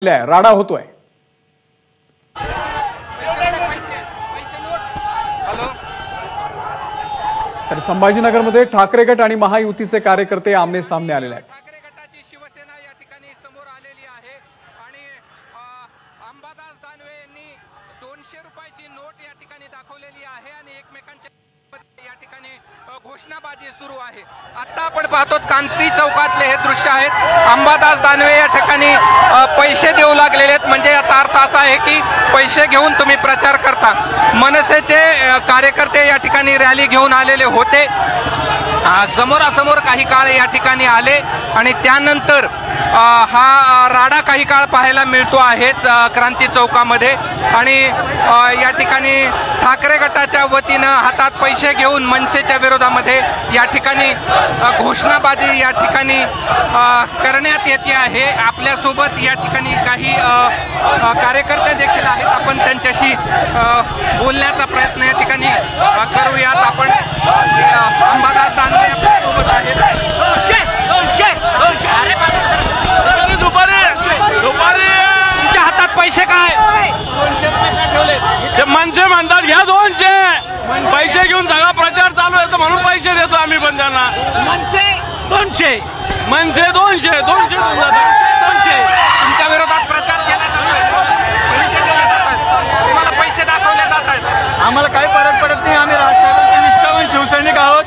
राडा होतोय। तर संभाजीनगरमध्ये ठाकरे गट आणि महायुतीचे कार्यकर्ते आमने सामने आलेले आहेत। ठाकरे गटाची शिवसेना या ठिकाणी समोर आलेली आहे आणि अंबादास दानवे यांनी 200 रुपयाची नोट या ठिकाणी दाखवलेली आहे आणि एकमेकांच्या या ठिकाणी घोषणाबाजी सुरू आहे। आता आपण पाहतो क्रांती चौकातले हे दृश्य आहेत। अंबादास दानवे या ठिकाणी पैसे देऊ लागलेले आहेत, म्हणजे याचा अर्थ असा आहे की पैसे घेऊन तुम्ही प्रचार करता। मनसेचे कार्यकर्ते या ठिकाणी रॅली घेऊन आलेले होते, समोरासमोर काही काळ या ठिकाणी आले आणि त्यानंतर हा राडा काही काळ पाहायला मिळतो आहे क्रांती चौकामध्ये। आणि या ठिकाणी ठाकरे गटाच्या वतीनं हातात पैसे घेऊन मनसेच्या विरोधामध्ये या ठिकाणी घोषणाबाजी या ठिकाणी करण्यात येते आहे। आपल्यासोबत या ठिकाणी काही कार्यकर्ते देखील आहेत, आपण त्यांच्याशी बोलण्याचा प्रयत्न या ठिकाणी करूयात। आपण अंबादास दानवे आपल्यासोबत आहेत। तुमच्या हातात पैसे काय? 200 रुपये ठेवले। ते मनसे म्हणतात घ्या 200 पैसे घेऊन सगळा प्रचार चालू आहे, म्हणून पैसे देतो आम्ही पण त्यांना। मनसे 200 तुमच्या विरोधात प्रचार केला जातो, तुम्हाला पैसे दाखवले जात आहेत। आम्हाला काही फरक पडत नाही, आम्ही राजकारणाचे निष्ठावान शिवसैनिक आहोत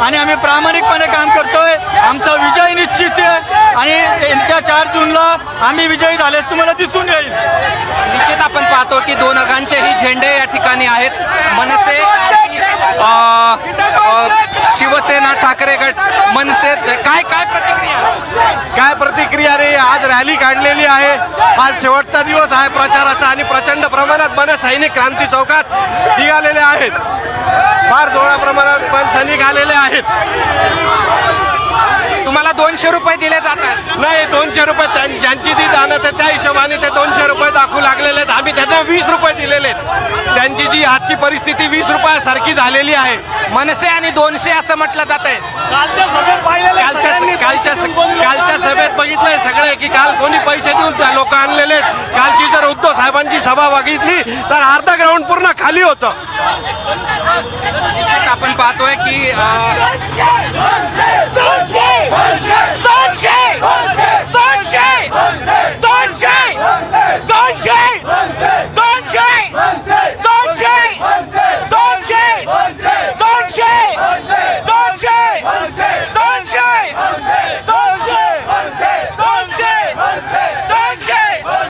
आणि आम्ही प्रामाणिकपणे काम करतोय। आमचा विजय निश्चित आहे आणि येत्या 4 जूनला आम्ही विजयी झाल्यास तुम्हाला दिसून येईल। निश्चित आपण पाहतो की दोघांचेही झेंडे या ठिकाणी आहेत। मनसे शिवसेना ठाकरे गट मनसे काय प्रतिक्रिया रे? आज रॅली काढलेली आहे, आज शेवटचा दिवस आहे प्रचाराचा आणि प्रचंड प्रमाणात मन सैनिक क्रांती चौकात निघालेले आहेत। फार जोरा प्रमाणात मन सैनिक आलेले आहेत। तुम्हाला 200 रुपये दिले जातात? नाही, 200 रुपये ज्यांची ती दानत आहे त्या हिशोबाने ते 200 रुपये दाखवू लागलेले आहेत। आम्ही त्यांना 20 रुपये दिलेले आहेत। त्यांची जी आजची परिस्थिती 20 रुपयासारखी झालेली आहे। मनसे आणि 200 असं म्हटलं जात आहे। कालच्या सभेत बघितलंय सगळे की काल कोणी पैसे देऊन लोक आणलेले आहेत। कालची जर उद्धव साहेबांची सभा बघितली तर अर्धा ग्राउंड पूर्ण खाली होतं। आपण पाहतोय की